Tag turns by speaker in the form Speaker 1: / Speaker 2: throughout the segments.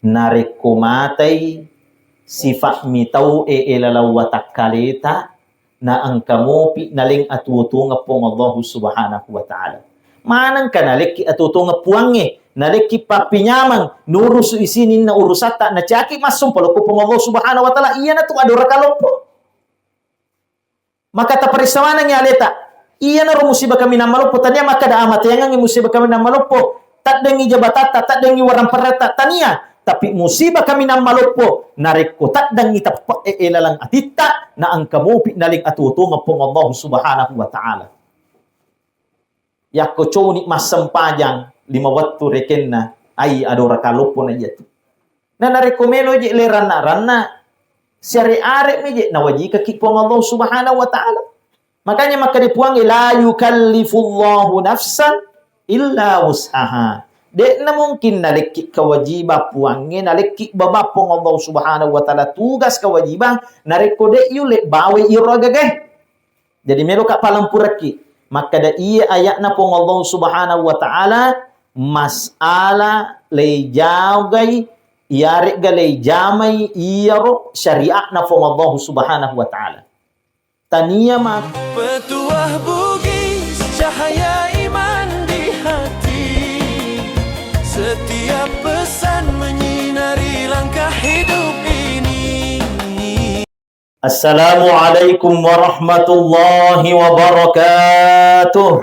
Speaker 1: nareko matay sifat mitau ilalaw watak kalita na ang kamopi naling atutunga pong Allah subhanahu wa ta'ala. Manang ka naliki atutunga puwangi, naliki papinyamang, nurusu isinin na urusata, na tiyaki masumpalo ko pong Allah subhanahu wa ta'ala, iya na itong adora kalompo. Maka taparisama nga aleta, iya na musibah kami na malupo, tanya maka da amat yang musibah kami na malupo, tak dengi jabatata, tak dengi warang pereta, tania, tapi musibah kami na malupo, nareko tak dengi tapak ilalang atita, na ang kamupi naling atutunga pong Allah subhanahu wa ta'ala. Yako choni masampajang 5 waktu reken na ay adora kalupo na yatu. Na narekomeno je le rana syari-are meje na wajika kipong Allah subhanahu wa ta'ala. Makanya maka dipuang la yukallifullahu nafsan illa wus'aha. De na mungkin naliki kewajiban puangnya naliki babapong Allah subhanahu wa ta'ala tugas kewajiban narekode yule bawe irogage. Jadi melo ka palampuraki. Maka da iya ayatna pong Allah subhanahu wa ta'ala mas'ala lejawgay iyari galay jamay iyaro syariat na pong Allah subhanahu wa ta'ala. Tania mak
Speaker 2: petuah bugis cahaya iman di hati, setiap pesan menyinari langkah hidup ini.
Speaker 1: Assalamualaikum warahmatullahi wabarakatuh.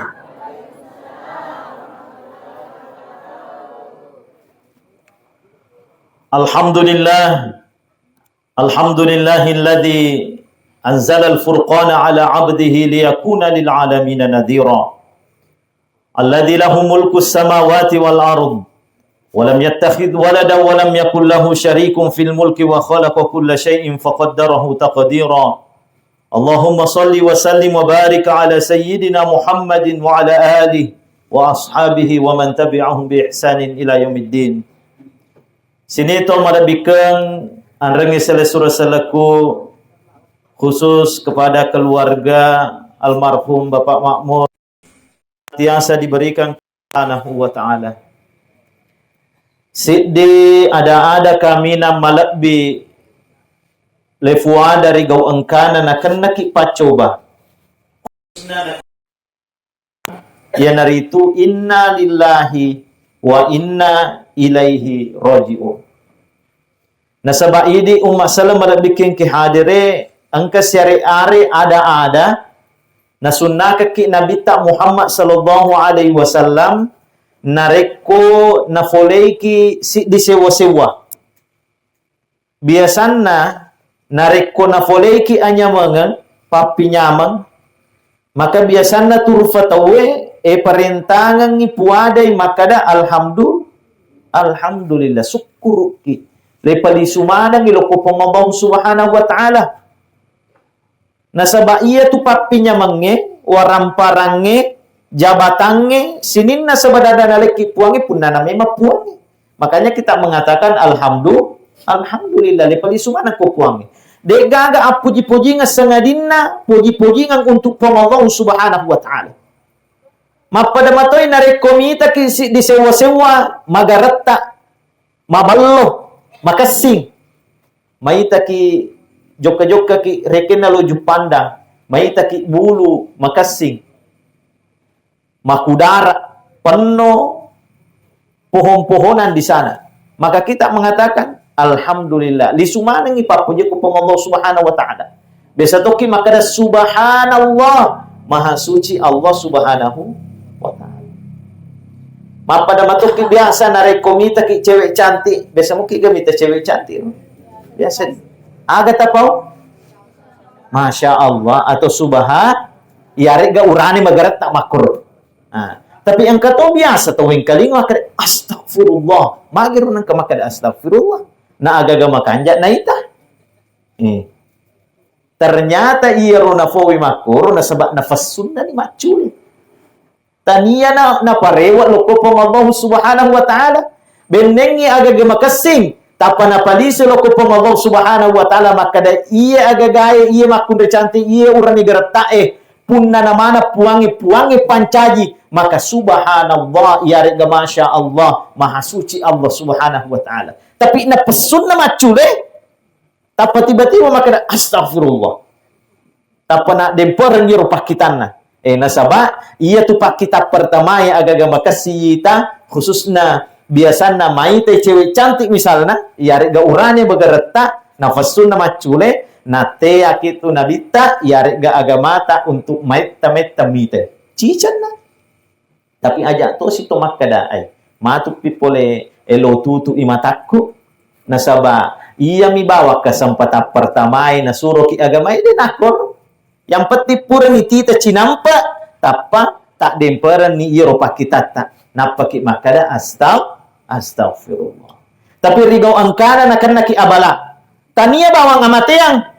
Speaker 1: Alhamdulillahilladzi anzala al-furqana ala 'abdihi liyakuna lil 'alamin nadhira. Alladzi lahu mulku as-samawati wal ard. ولم يتخذ ولدا ولم يكن له شريك في الملك وخلق كل شيء فقدره تقديرا اللهم صل وسلم وبارك على سيدنا محمد وعلى آله وأصحابه ومن تبعهم بإحسان إلى يوم الدين. Sinito marabikang anrengi seleku khusus kepada keluarga almarhum Bapak Makmur tiasa diberikan Subhanahu wa ta'ala. Siddi ada kami na malakbi lefua dari gau engkana na kenaki pacoba. Ya naritu inna lillahi wa inna ilaihi raji'un. Nasaba idi umat salam marabikin kihadire angka syari-ari ada na sunnah kaki Nabi ta Muhammad sallallahu alaihi wasallam nareko na foleiki si disewa-sewa. Biasana nareko na foleiki anyamangan papinyamang maka biasana turfatawe perintangan ni puadai makada alhamdulillah syukuruki lepali sumana ngiloko Allah subhanahu wa ta'ala. Nasaba iya tu papinyamangnya waramparangnya jabatannya sinin na sabadada naleki puangi pun nana memang puangi. Makanya kita mengatakan alhamdulillah lepali sumana ko puangi. De gaga apuji-puji nga sengadina puji-puji nga untuk Allah subhanahu wa ta'ala. Mapada matoy na rekomita ki disewa-sewa magarata maballo makasing. Maita ki joka-joka ki reken na loju pandang. Maita ki bulu makasing. Makudara penuh pohon-pohonan di sana. Maka kita mengatakan alhamdulillah. Li sumana ngi papuji ku Allah subhanahu wa ta'ala. Besa toki makada subhanallah. Maha suci Allah subhanahu wa ta'ala. Mapada matoki biasa na rekomita ki cewek cantik. Besa muki gamita cewek cantik. Biasa. Aga tapau? Masya Allah atau subhan. Yare ga urani magarat tak makur. Tapi yang kata biasa tawing kaling makad astagfirullah magiru nang kamakad astagfirullah na agaga makanja na ita ternyata iya rona fowi makuro na sabak na fasunna ni maculi tania na parewa loko pong Allah subhanahu wa ta'ala benengi agaga makasing tapa na palisi loko pong Allah subhanahu wa ta'ala makada iya agagaye iya makunda cantik iya urani garatae punna namana puangi pancaji maka subhanallah ya rega masya Allah maha suci Allah subhanahu wa ta'ala. Tapi na pesun na macule, tapa tiba-tiba maka astagfirullah. Tapa na demper ngi rupa kitana. Nasaba iya tu pak kita pertama ya agak makasih ta khususnya biasanya mai teh cewek cantik misalnya, yare ga urane bagaretta nafasun na macule na te akitu nabita yare ga agamata untuk maitta mite. Cican na. Tapi aja to si tomak kada ay. Matuk pipole elo tutu imataku nasaba iya mi bawa kesempatan pertama na suruh ki agamai den akor. Yang peti pura ni tita cinampa tapa tak demperan ni iro pakitata napaki makada astagfirullah. Tapi rigau angkana nakan naki abala. Tania bawang amateang.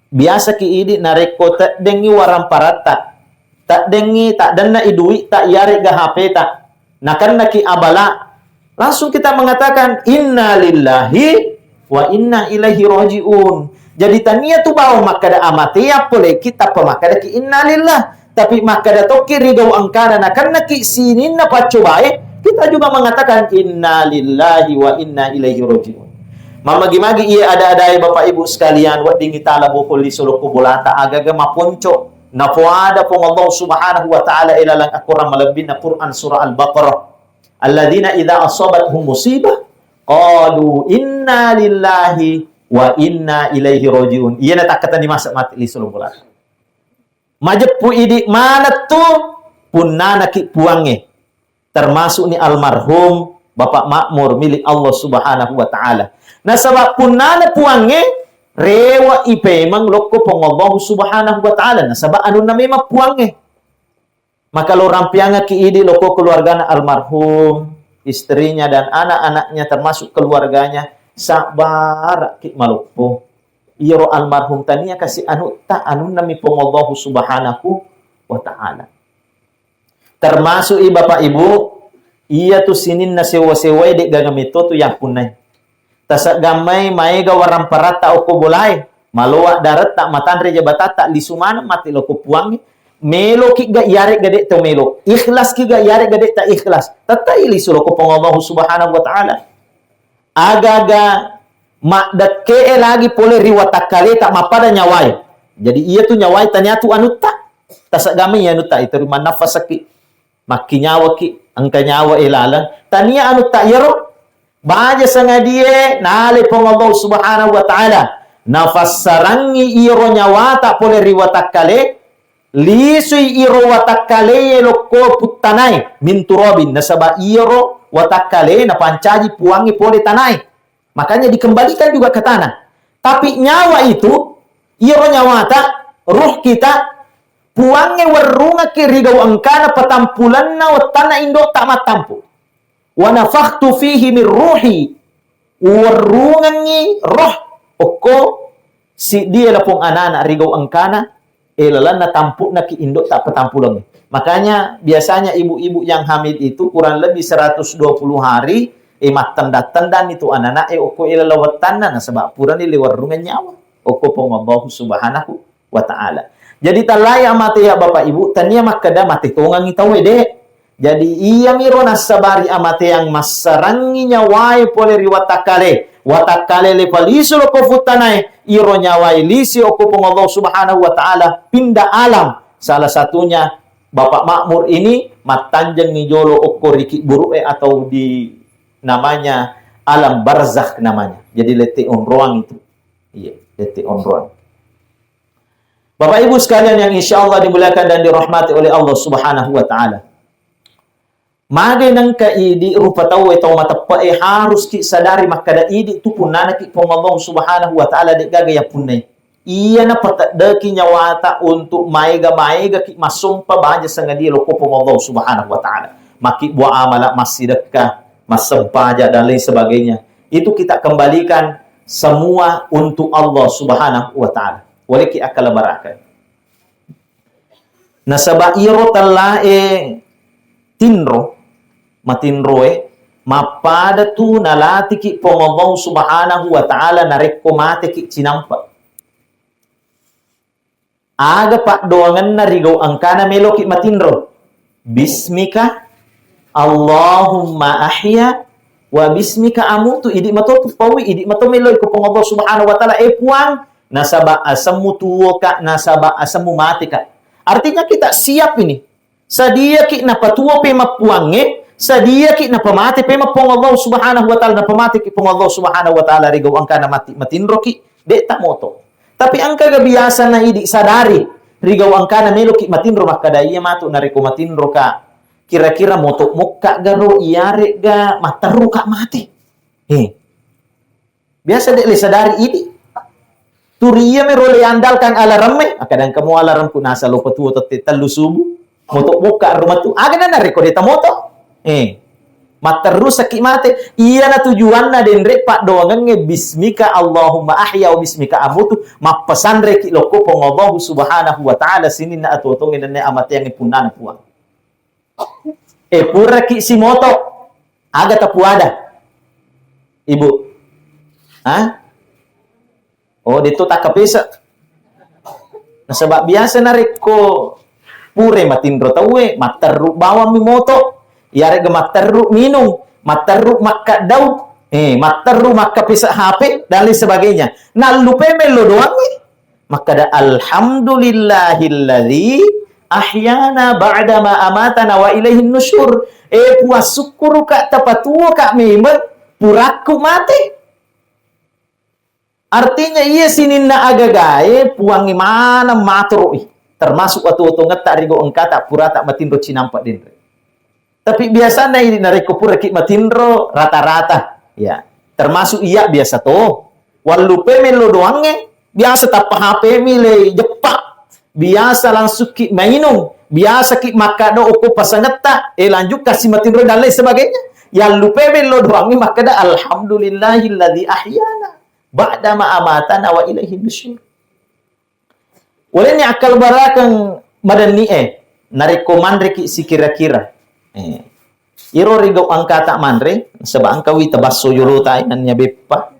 Speaker 1: Biasa ki idi nareko tak dengi waram parata. Tak dengi tak dana idui tak yare ga HP tak. Nakan naki abala. Langsung kita mengatakan inna lillahi wa inna ilaihi rajiun. Jadi tania tu bawa makada amatia boleh kita pemakada ki innalillah. Tapi makada toki ridau angkana na karena ki sinin na pacobai kita juga mengatakan innalillahi wa inna ilaihi rajiun. Mamagi-magi iya ada-ada Bapak Ibu sekalian wa dingi tala bukul li suluku bulata agaga maponco na puada pong Allah Subhanahu wa taala ilalang Al-Qur'an malabin na Quran surah Al-Baqarah. Alladzina idza asabathum musibah qalu inna lillahi wa inna ilaihi rajiun. Iya na takatan di masa mati li sulung bulan. Majepu idi mana tu punna ki puange. Termasuk ni almarhum Bapak Makmur milik Allah Subhanahu wa taala. Nah sebab punna puange rewa ipe mang loko pong Allah Subhanahu wa taala. Nah sebab anu na memang puange. Maka lo rampianga ki idi loko keluarga almarhum, istrinya dan anak-anaknya termasuk keluarganya sabar ki malupo iro almarhum tania kasih anu ta anu nami pong Subhanahu wa taala. Termasuk Bapak Ibu iya tu sinin na sewa-sewai dek gagamito tu yang punai. Tasak gamay maega waram parata o bolay maloa darat tak matanre jabatata lisumana mati loko puangi melo ki ga yare gade to melo ikhlas ki ga yare gade ta ikhlas tata ili suloko pong Subhanahu wa taala. Agaga makdat ke lagi pole riwatak kali tak mapada nyawai. Jadi iya tu nyawai tanya tu anuta. Tasak gamay anuta itu rumah nafas sakit. Maki nyawa ki angka nyawa ilalang. Tania anuta yero. Baja sangadie nale pong Allah Subhanahu wa taala. Nafas sarangi iro nyawa tak pole riwatak kali. Lisui iro watak kali loko putanai minturobin nasaba iro watakale na pancaji puangi pole tanai. Makanya dikembalikan juga ke tanah. Tapi nyawa itu, iro nyawa tak, ruh kita, puangi warunga kirigau angkana patampulanna wa tanah indo tak matampu. Wa nafakhtu fihi min ruhi. Warungangi roh. Oko, si dia lapong anana rigau angkana, elalan na tampu na ki indo tak patampulangi. Makanya biasanya ibu-ibu yang hamil itu kurang lebih 120 hari tanda-tanda itu anak-anak oko ilalawatan na sebab puran iliwarungan nyawa. Oko pong Allah Subhanahu wa taala. Jadi talaya mati ya Bapak Ibu tania makada mati tongang itawe dek. Jadi iya miro nasabari amate yang masarangi nyawai pole riwatakale. Watakale le paliso loko futanai iro nyawai lisi oko pong Allah Subhanahu wa taala pindah alam. Salah satunya Bapak Makmur ini matanjang ngijolo oko riki burue atau di namanya alam barzakh namanya. Jadi lete onroang itu. Iya, lete onroang. Bapak Ibu sekalian yang insyaallah dimuliakan dan dirahmati oleh Allah Subhanahu wa taala. Magay nang kaidi rupa tawo itaw matappa harus ki sadari makada idi tu punana ki pong Allah Subhanahu wa taala de gagaya punay. Iya na patadaki nyawata untuk maiga ki masumpa baja sangadi loko pong Allah Subhanahu wa taala. Maki buah amala masidekah, masempaja dan lain sebagainya. Itu kita kembalikan semua untuk Allah Subhanahu wa taala. Waliki akal barakan. Nasaba iro talae tinro matinroe mapada tu nalati ki pong Allah Subhanahu wa taala narekko mate ki cinampa. Aga pak doangan na rigaw angkana meloki matinro. Bismika Allahumma ahya wa bismika amutu idi matotu pawi idi matomelo ko pong Allah subhanahu wa ta'ala puang nasaba asamu tuwo ka nasaba asamu mati ka. Artinya kita siap ini. Sadia ki na patuwo pe mapuange, sadia ki na pamati pe mapong Allah subhanahu wa ta'ala na pamati ki pong Allah subhanahu wa ta'ala rigaw ang kana matinro ki de tamoto. Tapi ang kagabiasa na idi sadari rigaw ang kana melo ki matinro makadaiya mato na riko matinro ka. Kira-kira motok muka garo iare ga mataru ka mati. Biasa dek le sadari ini. Turiya me role andalkan alarm me. Kadang kamu alarm ku nasa lo patuo tete telu subuh. Motok muka rumah tu. Aga na reko deta moto. Mataru sakit mati. Iya na tujuan na den rek pak doangan nge bismika Allahumma ahya wa bismika amutu. Mapesan reki loko pong Allah subhanahu wa ta'ala sini na atotongin na amat yang ipunan puang. Pura ki si moto aga tapuada ibu dito tak kapisa na sebab biasa na reko pure matindro tawe mataru bawa mi moto yare ga mataru minum mataru makka daw mataru makka pisa HP dan lain sebagainya na lupe melo doang maka da alhamdulillahilladzi ahyana ba'da ma amatana wa ilaihin nusyur. Puas syukur ka tapatuo ka memang puraku mati. Artinya iya sinin na agagae puangi mana maturoi. Termasuk atu-atu ngata rigo engkata pura tak matindro cinampak din. Tapi biasa na ini nariko pura ki matindro rata-rata. Ya, termasuk iya biasa to. Walupe melo doange biasa tap HP mile jepak. Biasa langsung ki mainum, biasa ki makado uko pasangata, lanjut kasih matinro dan lain sebagainya. Yang lupa melo doang ni makada alhamdulillahilladzi ahyana ba'da ma amatana wa ilaihi nusyur. Walanya akal barakang madani nariko mandre ki si kira-kira. Iro rigo angkata mandre sebab angkawi tabasso yurota nannya beppa.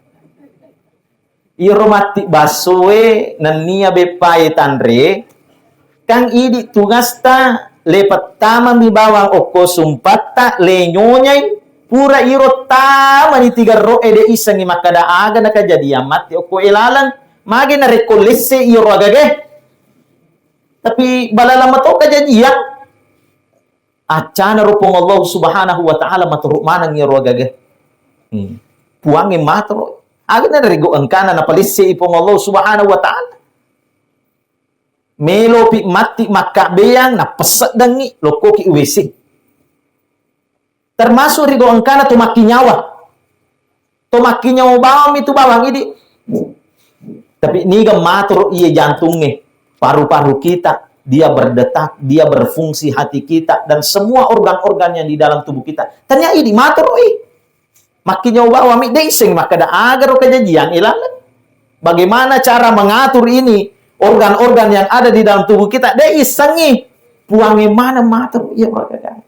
Speaker 1: Iro mati basoe nania bepai tanre kang idi tugasta lepat tama mi bawang oko sumpata lenyonyai pura iro tama ni tiga ro ede isangi makada aga na kajadian mati oko ilalan magi na rekolese iro agage tapi balalama to kajadian acana rupong Allah subhanahu wa ta'ala maturuk manang iro agage puangi matro agad na narigo ang kana na palisi ipong Allah subhanahu wa ta'ala. Melo pi mati makabeyang na pesat dangi loko ki uwisi. Termasuk rigo ang kana tumaki nyawa. Tumaki nyawa bawang itu bawang ini. Tapi niga matur iya jantungnya. Paru-paru kita. Dia berdetak. Dia berfungsi hati kita. Dan semua organ-organ yang di dalam tubuh kita. Tanya ini matur makin nyawa wami desing maka da agar kejadian ilalan. Bagaimana cara mengatur ini organ-organ yang ada di dalam tubuh kita? Dei isangi puangi mana matur iya bagaimana.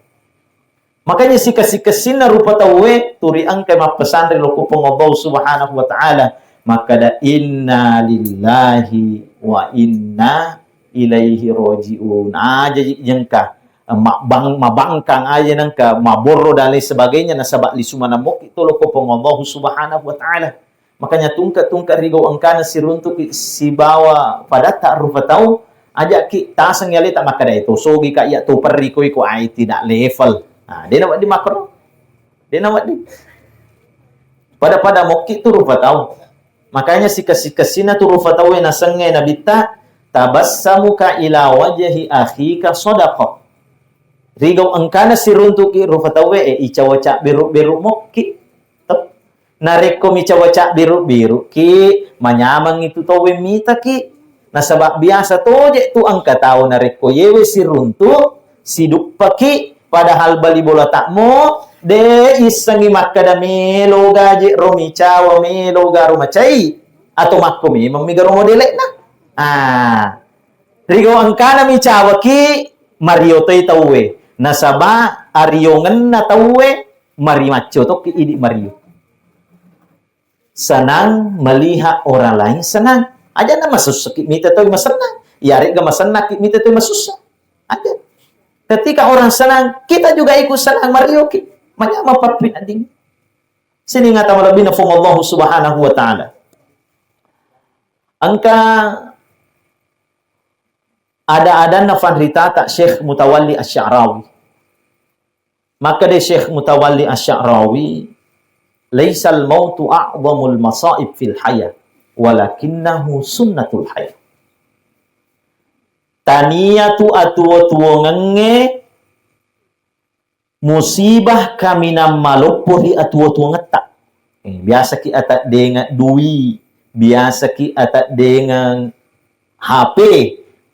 Speaker 1: Makanya si kasih-kasihna rupa tawe turi angkai mapesantren loko Allah subhanahu wa ta'ala. Maka da inna lillahi wa inna ilaihi roji'un. Jadi jengkah mabangkang aja nangka maboro dan lain sebagainya nasabak li sumana mok itu loko pong Allah subhanahu wa ta'ala. Makanya tungka rigo angkana si runtuk si bawa pada tak rupa tahu ajak ki tasang yali tak makada itu sogi ka iya tu perri ko ai tidak level. Nah, dia nak di makro. Dia nak di pada mok itu rupa tahu. Makanya si kasina tu rupa tahu na sangai nabita tabassamuka ila wajhi akhika sadaqah. Rigaw angkana si runtuki rufatawe icawaca biru-biru mokki. Nareko micawaca biru-biru ki manyamang itu tawe mita ki. Nasabak biasa toje tu angka tahu nareko yewe si runtu si dukpaki padahal bali bola takmo de isangi makada melo gaje romi cawa melo garu macai atau makumi mamigaru modelek na. Rigaw angkana micawa ki Mario toy tawe. Nasaba ariongan na tawe marimacho to ki idi Mario. Senang melihat orang lain senang. Aja na masusah mita to masenang. Yari ga masenang mita to masusah. Ada. Ketika orang senang, kita juga ikut senang Mario ki. Manya mapapin ading. Sini ngata malabina fung Allah subhanahu wa ta'ala. Angka ada na fanrita tak Syekh Mutawalli Asy-Sya'rawi. Maka de Syekh Mutawalli Asy-Sya'rawi, laisal mautu a'zamul masaib fil hayah, walakinnahu sunnatul hayah. Tania tu atuo-tuo ngenge musibah kami na malupur di atuo-tuo ngetak. Biasa ki atat dengan dui, biasa ki atat dengan HP,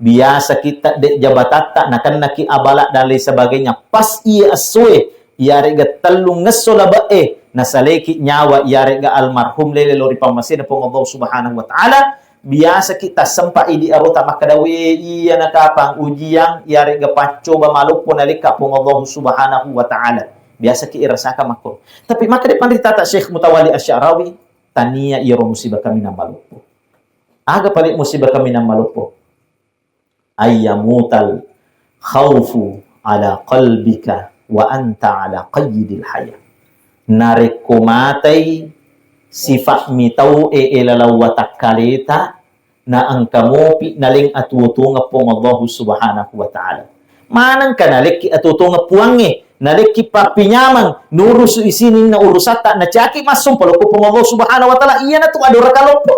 Speaker 1: biasa kita de jabatata nakan naki abalak dan lain sebagainya. Pas ia aswe, ia rega telung ngesola bae, nasaleki nyawa ia rega almarhum lele lori pamasin pong Allah subhanahu wa ta'ala. Biasa kita sempat idi arota makadawe iya nakapang ujiang ia rega pacoba maluk pun alika pong Allah subhanahu wa ta'ala. Biasa ki irasaka makro. Tapi maka depan ditata Syekh Mutawalli Asy-Sya'rawi, tania iro musibah kami na malupo. Aga palit musibah kami na malupo. Ayyamutal khawfu ala qalbika wa anta ala qayyidil hayah. Narekumatay sifat mitau elalaw watak kalita na ang kamopi naling atutunga pong Allah subhanahu wa ta'ala. Manang ka nalik atutunga puwangi, nalik papinyamang nurusu isinin na urusata na tiyaki masum palo ko pong Allah subhanahu wa ta'ala, iya na itong adora kalopo.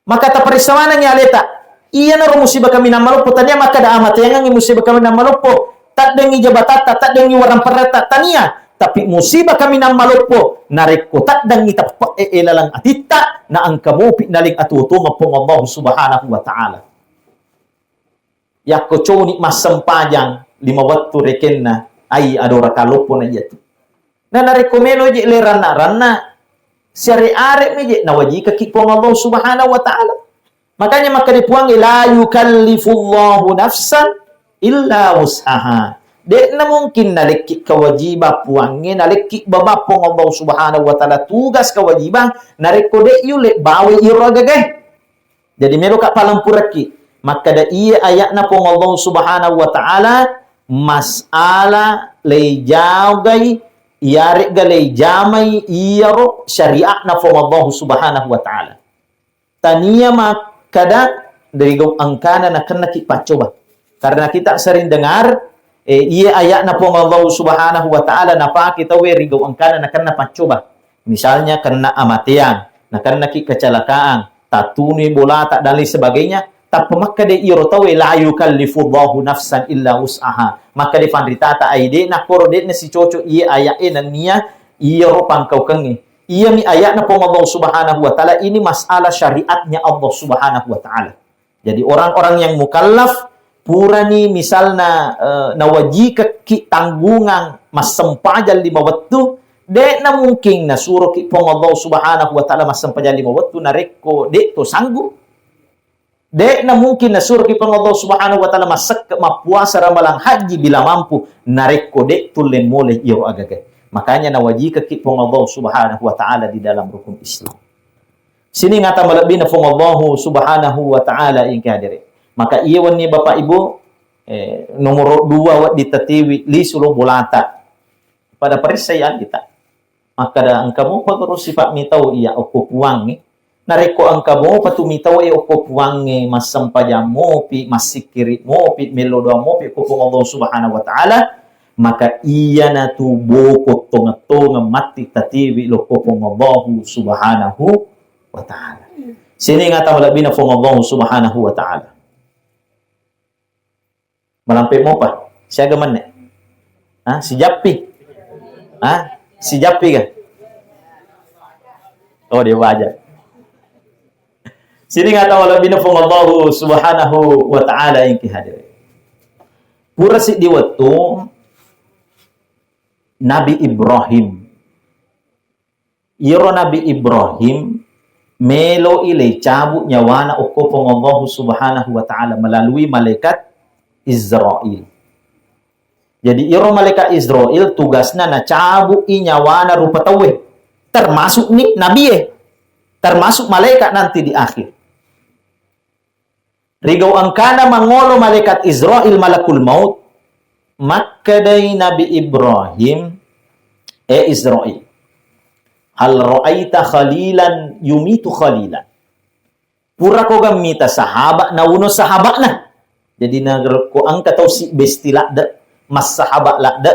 Speaker 1: Maka taparisawanan niya aleta, iya na rumusibah kami na malupo, tanya maka da amat yang musibah kami na malupo, tak dengi jabatata, tak dengi warang pereta, tanya. Tapi musibah kami na malupo, nareko tak dengi tapak ilalang atita, na ang kamupi naling atutunga pong Allah subhanahu wa ta'ala. Yako choni masampajang, 5 waktu reken na, ay adora kalupo na yato. Na narekomeno je le rana, syari-are me je, nawajika kipong Allah subhanahu wa ta'ala. Makanya maka dipuangi la yukallifullahu nafsan illa wus'aha. Dek na mungkin nalikik kewajiban puangi nalikik babapong Allah subhanahu wa ta'ala tugas kewajiban nariko dek yulek bawe iragagay. Jadi melo ka palampuraki. Maka da iya ayat na pong Allah subhanahu wa ta'ala mas'ala lejawgay iyarik galay jamay iyaro syariat na pong Allah subhanahu wa ta'ala. Tania kada dari gong angkana na kena kipacoba. Karena kita sering dengar iya ayat na pong Allah subhanahu wa ta'ala na kita rigaw angkana na kena pacoba. Misalnya kena amatian, na kena kecelakaan, tatuni bola tak dan lain sebagainya. Tapi maka de iro tawe la yukallifullahu nafsan illa wus'aha. Maka de pandritata aide na koro de na si coco iya ayat na niya iro pangkau kengi. Iya mi ayat na pong Allah subhanahu wa ta'ala ini masalah syariatnya Allah subhanahu wa ta'ala. Jadi orang-orang yang mukallaf pura ni misalnya nawajika ki tanggungan masempajal 5 waktu de na mungkin na suruh ki pong Allah subhanahu wa ta'ala masempajal 5 waktu nareko de to sanggup. De na mungkin na suruh ki pong Allah subhanahu wa ta'ala masak mapuasa ramalang haji bila mampu nareko de to lemole iyo agagay. Makanya nawajika ki pong Allah subhanahu wa ta'ala di dalam rukun Islam. Sini ngata malabi na pong Allah subhanahu wa ta'ala ingka hadiri. Maka iyawan ni Bapak Ibu nomor 2 wat ditatiwi li suluh bulata pada perisayaan kita. Maka da angkamu pagro sifat mitau iya okupuangi nareko angkamu patu mitau okupuangi masampajam mopi masikiri mopi melodo mopi kupung Allah subhanahu wa ta'ala. Maka iya na tubo kotong-tong mati tatiwi lo kupung Allah subhanahu wa ta'ala. Sini ngata malabi na pong Allah subhanahu wa ta'ala. Malampir mo pa. Siya gaman na. Ha? Si Japi. Ha? Si Japi ka? Oh, di ba aja. Sini nga tawala binapong Allah subhanahu wa ta'ala yung kihadiri. Pura si diwato Nabi Ibrahim. Iro Nabi Ibrahim melo ile cabut nyawana ukupong Allah subhanahu wa ta'ala melalui malaikat Israel. Jadi iro malaikat Israel tugasnya na cabut nyawana rupa tawe. Termasuk nih Nabi termasuk malaikat nanti di akhir. Rigaw angkana mangolo malaikat Israel malakul maut. Maka dari Nabi Ibrahim Israel Hal ra'aita khalilan yumitu khalilan. Pura ko gamita sahabat na uno sahabat na. Jadi ko ang kataw si bestila da mas sahabat la da.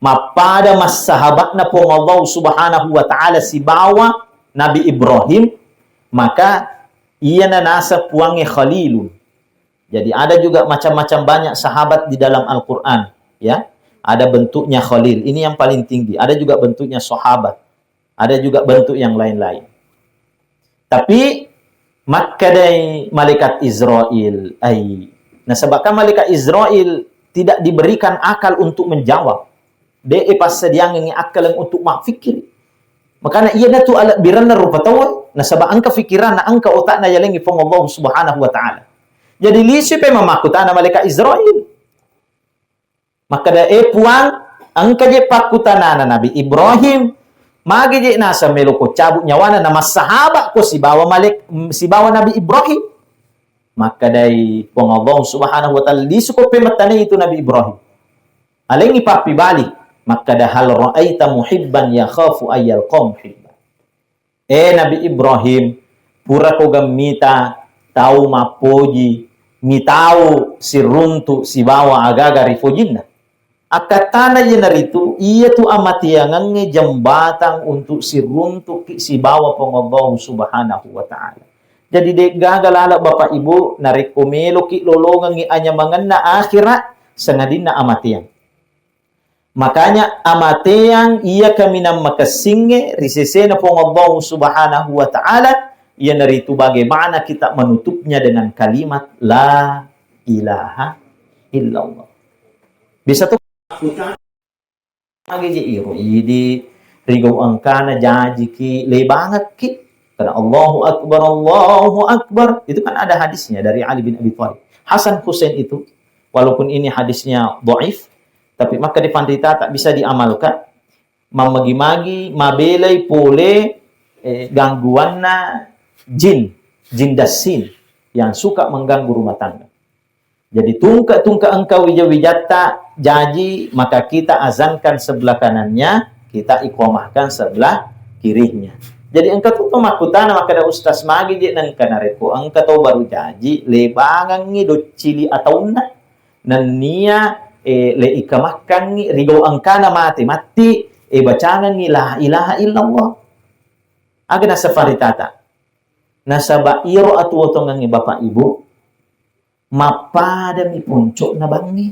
Speaker 1: Mapada mas sahabat na po Allah Subhanahu wa ta'ala si bawa Nabi Ibrahim, maka ia na nasa puangnya khalilun. Jadi ada juga macam-macam banyak sahabat di dalam Al-Quran, ya. Ada bentuknya khalil, ini yang paling tinggi. Ada juga bentuknya sahabat. Ada juga bentuk yang lain-lain. Tapi makadai malaikat Israel, nah sebabkan malaikat Israel tidak diberikan akal untuk menjawab. Dia pas sediang ini akal yang untuk makfikir. Makanya ia tu alat birana rupa tahu. Nah sebab angka fikiran, na angka otak na yalengi pong Allah Subhanahu wa ta'ala. Jadi lisi pe mamakutana malaikat Israel. Maka da puang angka je pakutanana Nabi Ibrahim, magi je nasa melo ko cabut nyawana nama sahabat ko si bawa Nabi Ibrahim. Maka dai pong Allah Subhanahu wa ta'ala lisi ko pe matane itu Nabi Ibrahim. Alengi papi balik. Maka dah hal ra'aita muhibban yakhafu ayyal qawm hibban. Nabi Ibrahim, pura ko gamita tahu mapoji, mitau si runtu si bawa agaga rifojinna. Akatana yenaritu, iya tu amatiangannya jembatan untuk si runtu si bawa pengallahu Subhanahu wa ta'ala. Jadi dek gagal ala bapak ibu narekomelo ki lolongan ngi anyamangan na akhirat sengadina amatian. Makanya amatian iya kami nam makasinge risesena pengallahu Subhanahu wa ta'ala. Ia naritu bagaimana kita menutupnya dengan kalimat la ilaha illallah. Bisa tuh lagi iro di rigo angkana jaji ki le banget ki karena Allahu akbar itu kan ada hadisnya dari Ali bin Abi Thalib. Hasan Husain itu walaupun ini hadisnya dhaif tapi maka di pandita tak bisa diamalkan. Mamagi-magi mabelai pole gangguanna jin dasin yang suka mengganggu rumah tangga. Jadi tungka engkau wijata jaji, maka kita azankan sebelah kanannya, kita iqamahkan sebelah kirinya. Jadi engkau tu makutana maka ada ustaz magi je nang kanareko engkau baru jaji lebangan ni do cili atau na nania le ikamahkan ni rigo angkana mati bacangan ni la ilaha illallah. Aga na safari tata. Nasaba iro at wotongan ni bapak ibu mapada mi puncok na bangi.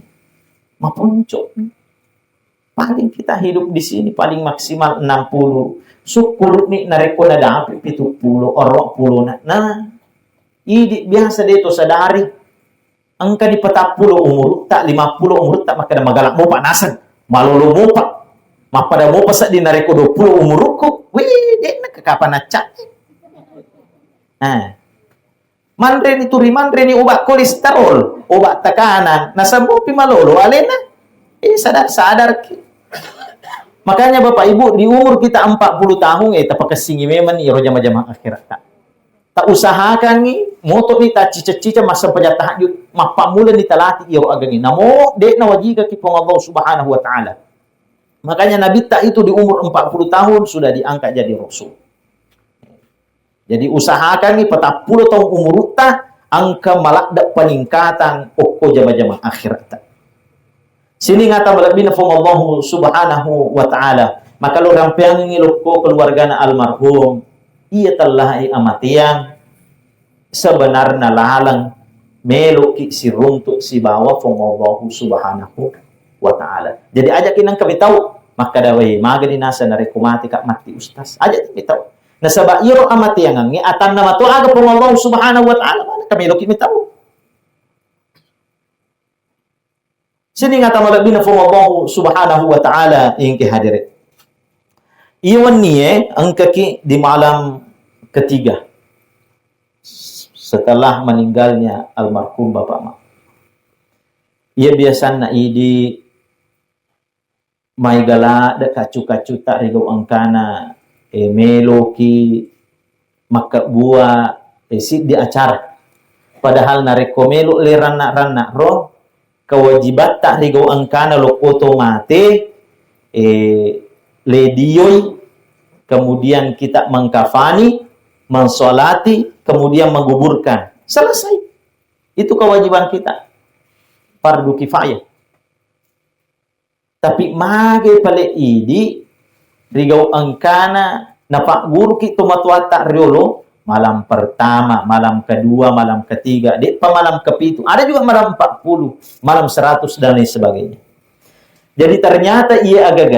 Speaker 1: Mapuncok. Paling kita hidup di sini paling maksimal 60. Syukur ni nareko na dapat 70 or 20 na. Nah, idi biasa dito sadari. Angka di 40 umur tak 50 umur tak maka magalak mo pa nasan. Malolo mo pa. Mapada mo pa sa di nareko 20 umur ko. Wih, di na kakapan na chat. Manre ni obat kolesterol, obat tekanan, nasambo pi malolo alena. Sadar ki. Makanya Bapak Ibu di umur kita 40 tahun tapakasingi memang iro jama-jama akhirat tak usahakan ni moto ni ta cica-cica masa pajatahajud mapamulan ni talati iro agani namo de na wajika ki pong Allah Subhanahu wa ta'ala. Makanya Nabi tak itu di umur 40 tahun sudah diangkat jadi rasul. Jadi usahakan ni 40 tahun umur ta angka malakda peningkatan pokok jama-jama akhirat. Sini ngata balabina fong Allah Subhanahu wa ta'ala. Maka lo rampiang ngiloko keluarga na almarhum ia telah amatian sebenarnya lalang meloki si runtuk si bawa fong Allah Subhanahu wa ta'ala. Jadi ajak kinang kami tahu maka dawai magani nasa narekumati kak mati ustaz. Ajak kami tahu. Nasaba iro amati yang ngi atan nama tu aga pong Allah Subhanahu wa ta'ala mana kami loki tahu. Sini ngata malabina pong Allah Subhanahu wa ta'ala yang kehadirin. Iwan ni ang kaki di malam ketiga setelah meninggalnya almarhum Bapak Mak. Ia biasa na idi may gala da kacu-kacu tak rigaw angkana meloki makabua si di acara. Padahal narekomelo le rana ro kewajiban tak rigaw angkana lo otomate le diyoy kemudian kita mengkafani, mensolati, kemudian menguburkan. Selesai. Itu kewajiban kita. Fardu kifayah. Tapi mage pale idi rigau angkana napak guru kita matuata riolo malam pertama, malam kedua, malam ketiga, malam kepitu. Ada juga malam 40, malam 100 dan lain sebagainya. Jadi ternyata ia agak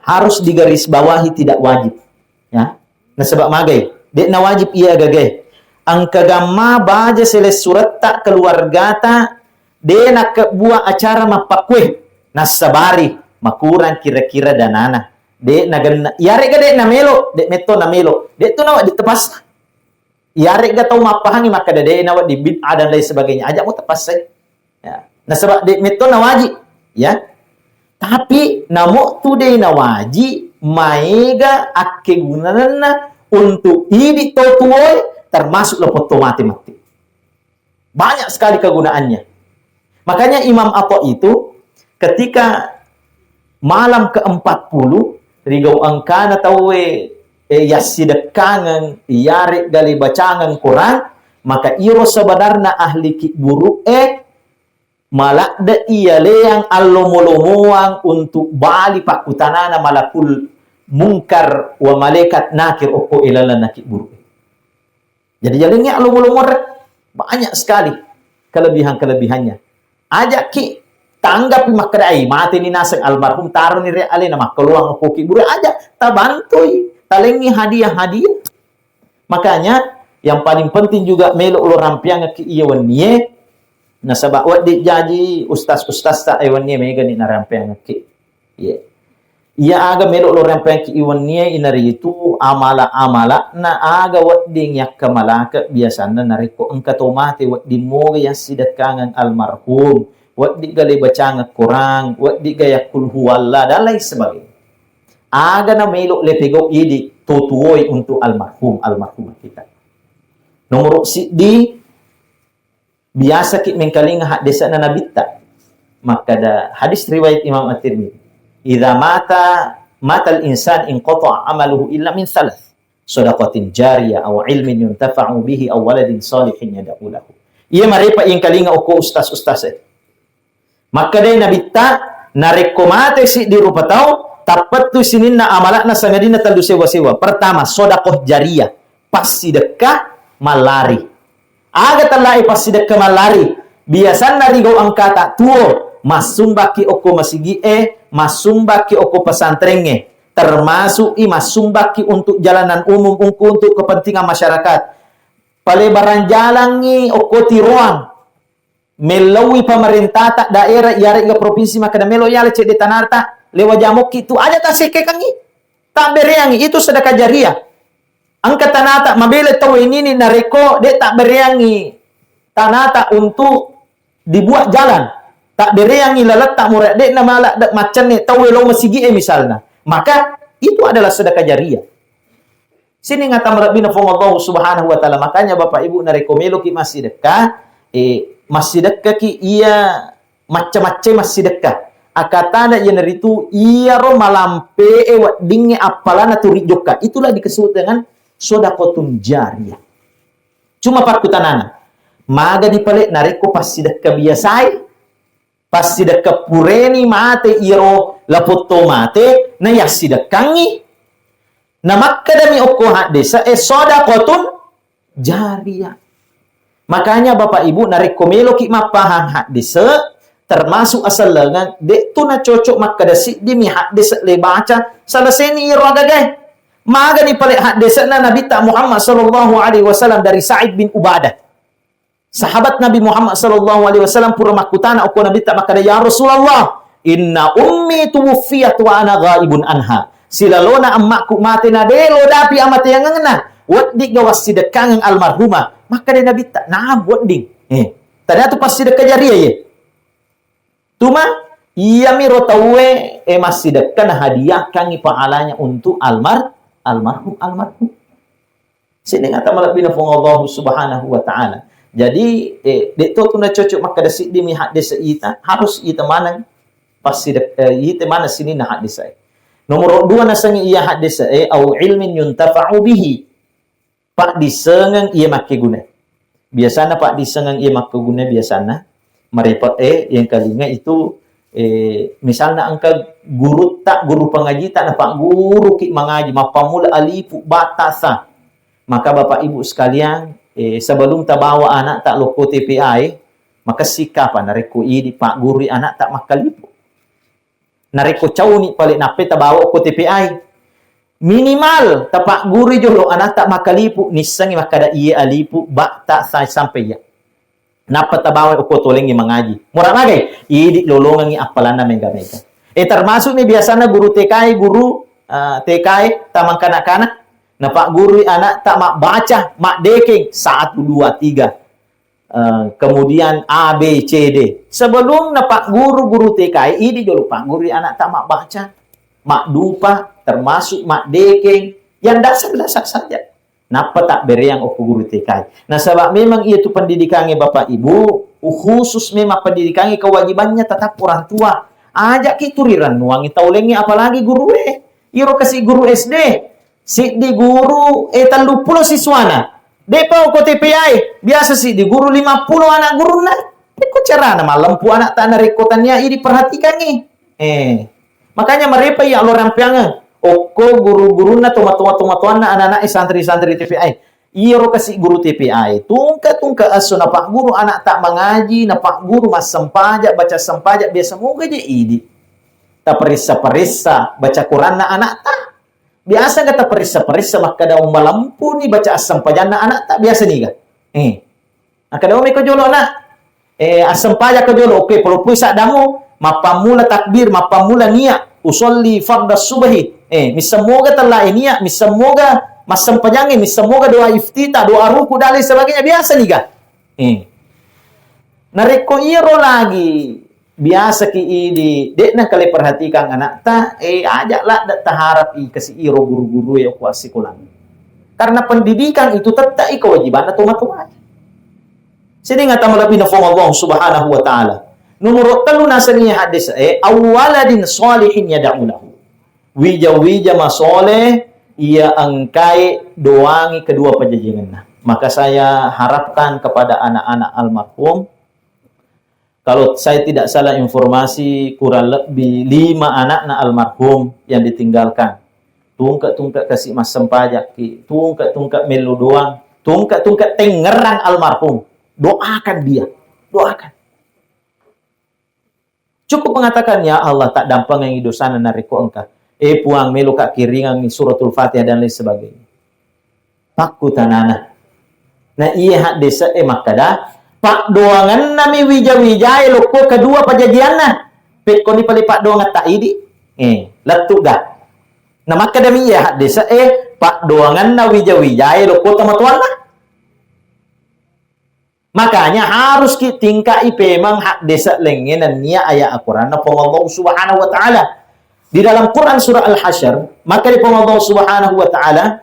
Speaker 1: harus digarisbawahi tidak wajib. Ya. Nah sebab magai, na wajib ia agak angka gamma baja seles surat tak keluarga tak nak buat acara mapakwe. Nasabari makurang kira-kira danana nagan yare ga na melo meto na melo tu nawa ditepas yare ga tau mapahangi maka nawa di bid'ah dan lain sebagainya aja mau tepas ya nah sebab meto na wajib ya tapi namo tu na wajib maega akke gunana untuk ini totuoi termasuk lepoto mati banyak sekali kegunaannya. Makanya Imam Atha itu ketika malam ke-40 rigau angkana tawe yasidekangan yare gali bacangan Quran maka iro sebenarnya ahli kiburu malak da iya leang allomolomoang untuk bali pakutanana malakul mungkar wa malaikat nakir oko ilalana kiburu. Jadi jalannya allomolomor banyak sekali kelebihan-kelebihannya. Ajak ki tanggapi makrai mati ni nasang almarhum taruh ni reale nama keluang koki buru aja tabantui talengi hadiah. Makanya yang paling penting juga melo ulo rampiang ki iyawan nie nasabak wat di jaji ustaz ta iyawan nie mega ni narampiang ki ye iya aga melo ulo rampiang ki iyawan nie inari itu amala na aga wat ding yak kamalaka biasana nariko engkato mati wat di moga yang sidakangan almarhum wat di gali bacaan Quran, wat di gaya kul huwallah dan lain sebagainya. Aga na melo lepego idi tutuoi untuk almarhum kita. Nomor di biasa ki mengkalinga hadisa na nabita. Maka da hadis riwayat Imam At-Tirmidzi. Idza mata al-insan inqata'a amaluhu illa min thalath. Shadaqatin jariyah aw ilmin yuntafa'u bihi aw waladin salihin yad'u lahu. Ia marepa yang kalinga oko ustaz-ustaz. Maka day nabita narekomate si di rupa tau tapat tu sinin na amalak na sangadina talu sewa-sewa. Pertama, sodakoh jariyah. Pas sedekah malari. Aga talai pas sedekah malari. Biasan narigaw ang kata tuo. Masumbaki oko masigi masumbaki oko pesantrenge. Termasuk masumbaki untuk jalanan umum untuk kepentingan masyarakat. Palebaran jalan ni oko tiruang. Melawi pemerintah tak daerah yare ga provinsi maka da melo yale cek de tanarta lewa jamok itu aja tak seke kangi tak bereangi itu sedekah jariah angka tanata mabele tahu ini nareko de tak bereangi tanata untuk dibuat jalan tak bereangi lalat tak murad de nama dak macan ne tahu lo masigi misalnya maka itu adalah sedekah jariah sini ngata merabbina Allah subhanahu wa taala makanya bapak ibu nareko melo ki masih dekat masih dekat ki ia macam-macam masih dekat akatana yang itu ia ro malampe dinge apalana turijoka itulah disebut dengan sodakotun jariyah cuma pakutanana maga dipalek nareko pasti dekat biasai pasti dekat pureni mate iro lapoto mate na yasidekangi na makadami oko hadesa sodakotun jariyah. Makanya Bapak Ibu narekomelo ki mapahang hadis termasuk asal lengan de tu na cocok makadasi di mi hadis le baca selesai ni iro agak maga ni pale hadis na Nabi ta Muhammad sallallahu alaihi wasallam dari Sa'id bin Ubadah sahabat Nabi Muhammad sallallahu alaihi wasallam pura makutana aku Nabi ta makada ya Rasulullah inna ummi tuwfiyat wa ana ghaibun anha silalona ammakku mati na delo dapi amate yang ngena waddi gawas sidekangan almarhumah maka dia Nabi tak naam waddi ternyata pas sedekah jariah ye tuma iya miro tawe masih dekan hadiah kangi pahalanya untuk almarhum sini ngata malapina Allah subhanahu wa ta'ala jadi dekto tuna cocok maka dasi demi hadis ita harus ita manang pas ita mana sini na hadis saya Nomor 2 nasangi ia hadis au ilmin yuntafa'u bihi. Pak disengang ia make guna. Biasanya pak disengang ia make guna biasanya merepot yang kalinya itu misalnya angka guru pengaji tak nampak guru ki mengaji mapamula alifu batasa. Maka Bapak Ibu sekalian sebelum tak bawa anak tak loko TPI, maka sikapan nareko di pak guru anak tak makalipu. Nareko cau ni paling nape tak bawa ko TPI. Minimal tapak guru jolo anak tak makalipu nisangi makada iya alipu bak tak sampai ya. Napa tak bawa ko tolengi mengaji. Murah lagi, idi lolongan apalan na mega-mega. Termasuk nih biasanya guru TKI, guru TKI tamang kanak-kanak. Nah pak guru anak tak mak baca, mak deking 1, 2, 3. Kemudian A, B, C, D. Sebelum na pak guru TKI, ini dulu pak guru anak tak mak baca, mak dupa, termasuk mak deking, yang dasar-dasar saja. Napa tak beri yang guru TKI. Nah sebab memang itu pendidikannya Bapak Ibu, khusus memang pendidikannya kewajibannya tetap orang tua. Ajak kituriran nuangi taulengi apalagi guru iro kasih guru SD. Si di guru 30 siswana. Depa ko TPI biasa sih di guru 50 anak guru na. Ko cara na malampu anak tanah rekotannya ini perhatikan nih. Makanya mereka ya Allah rampiangan. Oko guru-guru na tuma-tuma na anak-anak santri-santri TPI. Iro kasih guru TPI. Tungka aso na pak guru anak tak mengaji, na pak guru mas sempajak baca sempajak biasa moga je idi. Tak perisa-perisa baca Quran na anak tak. Biasa kata perisa-perisa maka daun malampu ni baca asam pajana anak tak biasa ni kan. Maka daun meko jolo nak. Asam pajak ke jolo okey perlu puisa damu mapamula takbir mapamula niat usolli fardhu subhi. Misemoga telah niat misemoga masam pajangi misemoga doa iftitah doa ruku dan lain sebagainya biasa ni kan. Nareko iro lagi biasa ki idi dek nak kali perhatikan anak ta ajaklah dak taharap kasih iro guru-guru ya kuasi kulang karena pendidikan itu tetap kewajiban atau matuaj sini ngata lebih nafong Allah subhanahu wa ta'ala nomor 3 nasani hadis awaladin salihin yad'ulahu wija masoleh ia angkai doangi kedua pajajangan maka saya harapkan kepada anak-anak almarhum. Kalau saya tidak salah informasi, kurang lebih 5 anak na almarhum yang ditinggalkan. Tungkak kasih masam pajak, tungkak melu doang, tungkak tengerang almarhum. Doakan dia, doakan. Cukup mengatakan, ya Allah, tak dampang yang idosana nariko engkau. Puang melu kak kiringan suratul Fatihah dan lain sebagainya. Pakku tanana. Nah iya hak desa makada. Pak doangan nami wija-wijai loko kedua pajajian na. Peko ni pali pak doangan tak idi. Letuk dah. Nah maka demi ya desa pak doangan na wija-wijai loko tamatuan na. Makanya harus kita tingkai memang hak desa lengenan niya ayat Al-Quran na Allah subhanahu wa ta'ala. Di dalam Quran surah Al-Hasyr, maka di Allah subhanahu wa ta'ala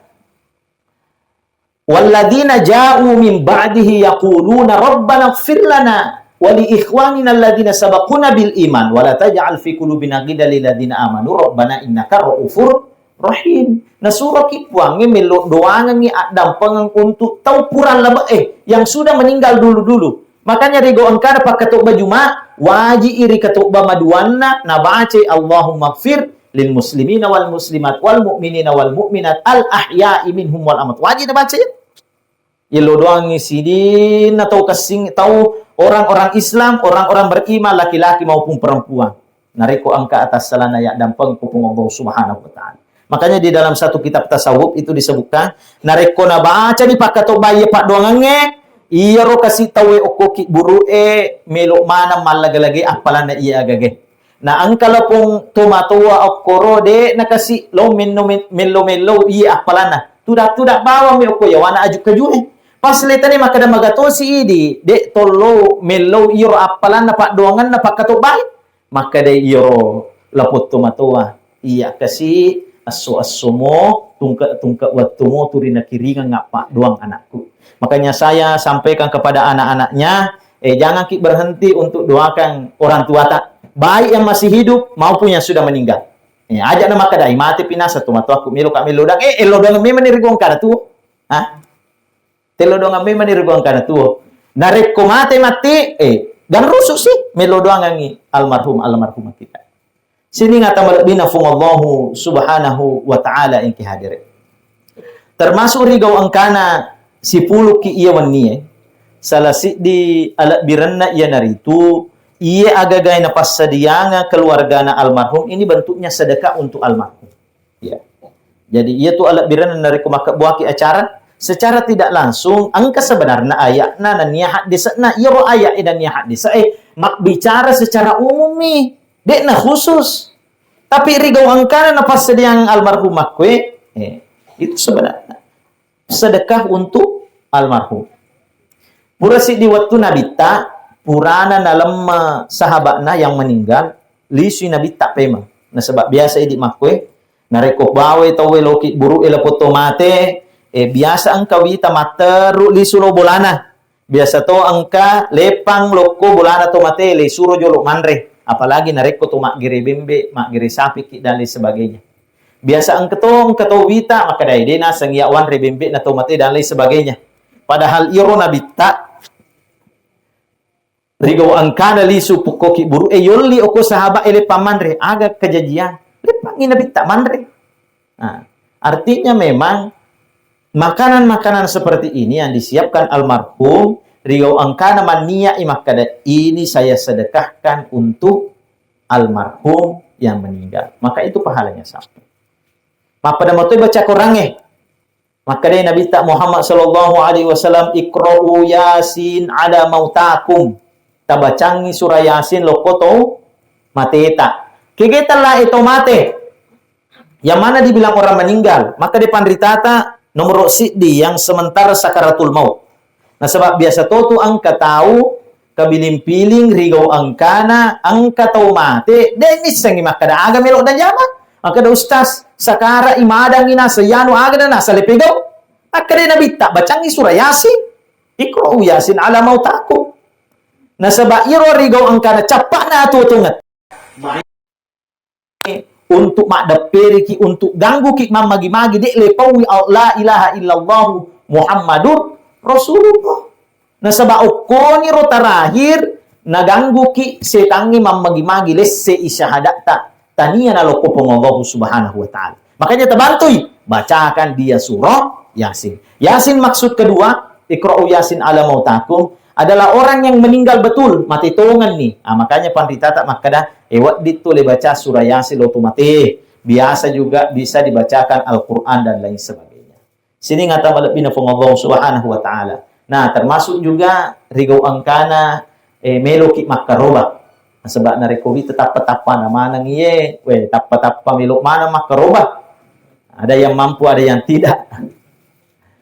Speaker 1: walladzina ja'u min ba'dihi yaquluna rabbana ighfir lana wa li ikhwanina alladzina sabaquna bil iman wa la taj'al fi qulubina ghillan lil ladzina amanu rabbana innaka ra'ufur rahim. Nah surah kipuange melo doangan ni adam pengang untuk tau puran laba yang sudah meninggal dulu-dulu. Makanya rigo angkara pak ketuk bajuma waji iri ketuk bamaduanna na baca Allahumma ighfir lil muslimina wal muslimat wal mu'minina wal mu'minat al ahya'i minhum wal amwat. Wajib baca ya. Yelo doang ngisidin atau kasing tahu orang-orang Islam, orang-orang beriman laki-laki maupun perempuan. Nariko angka atas salana ya dampang kupung Allah subhanahu wa ta'ala. Makanya di dalam satu kitab tasawuf itu disebutkan nariko na baca di pakato bayi pak doangange iya ro kasih tahu okoki buru melo mana malagalagi apalan na iya agage. Na angka lapong tomatoa okoro de nakasi lo melo iya apalan na. Tudak bawa me oko yawana ajuk kajune. Pas letane makada magato si idi de tolo melo iro apalan na pak doangan na pakato bayi. Maka de iro lapot tomatoa iya kasi aso-asomo tungka watumo turina kiringan ngapa doang anakku. Makanya saya sampaikan kepada anak-anaknya jangan berhenti untuk doakan orang tua tak baik yang masih hidup maupun yang sudah meninggal. Ajak nama kadai mati pinasa tu matu aku milo kak milo dang elo dang memang ni rigong kana tu. Telo dang memang ni rigong kana tu. Narek ko mati dan rusuk sih melo doang ngi almarhum kita. Sini ngata malabina fungallahu subhanahu wa ta'ala inki hadire. Termasuk rigau angkana si puluh ki iya wani salah si di alat biranna iya naritu ia agagai na pasadianga keluarga na almarhum ini bentuknya sedekah untuk almarhum. Ya. Jadi ia tu alat biranna nari kumaka buaki acara secara tidak langsung angka sebenarnya ayatna na niya hadis na iya ro ayat dan niya hadis mak bicara secara umum nih dek na khusus tapi rigau angkana na pasadiang almarhum makwe itu sebenarnya sedekah untuk almarhum. Purasi di waktu nabita purana dalam sahabatna yang meninggal lisu nabita pema. Nah sebab biasa idik makwe nareko bawe tawe loki buru ela poto mate biasa angka wita materu lisu lo bolana. Biasa to angka lepang loko bolana to mate le suro jolo manre. Apalagi nareko to mak gire bembe, mak gire sapi dan lain sebagainya. Biasa ang ketong wita maka dai dena sangyawan rebembe na tomate dan lain sebagainya. Padahal iro na bitta rigo angkana lisu pukoki buru yolli oko sahaba ele pamanre aga kejadian lepangi na bitta manre. Artinya memang makanan-makanan seperti ini yang disiapkan almarhum rigo angkana mania imakada ini saya sedekahkan untuk almarhum yang meninggal. Maka itu pahalanya sama. Maka pada waktu baca Quran maka dari Nabi Muhammad sallallahu alaihi wasallam iqra'u yasin ala mautakum tabacangi surah yasin lokoto mateta kegetala itu mate yang mana dibilang orang meninggal maka depan ritata nomor siddi yang sementara sakaratul maut. Nah sebab biasa tu angka tahu kabiling-piling rigau angkana angka tahu mate denis sangi maka da aga melok dan jama maka da ustaz sakara imadang ina sayanu aga na nasa lepegau akade nabi tak bacangi surah yasin iqra'u yasin ala mautakum. Nah sebab iro rigau angkana capak na tutungat untuk mak daperiki untuk ganggu ki magi-magi dek lepawi la ilaha illallah Muhammadur Rasulullah. Nah sebab ukoni ro terakhir naganggu ki setangi magi-magi lesse isyahadata tania na loko Allah subhanahu wa ta'ala. Makanya terbantui bacakan dia surah Yasin. Yasin maksud kedua iqra'u yasin ala mautakum adalah orang yang meninggal betul mati tongan nih. Makanya pandita tak makada ewat ditule baca surah Yasin lo mati. Biasa juga bisa dibacakan Al-Qur'an dan lain sebagainya. Sini ngata malapina Allah subhanahu wa ta'ala. Nah, termasuk juga rigau angkana meloki makaroba. Nah, sebab narekowi tetap petapa nama nang iye, tappa melok mana makaroba. Ada yang mampu, ada yang tidak.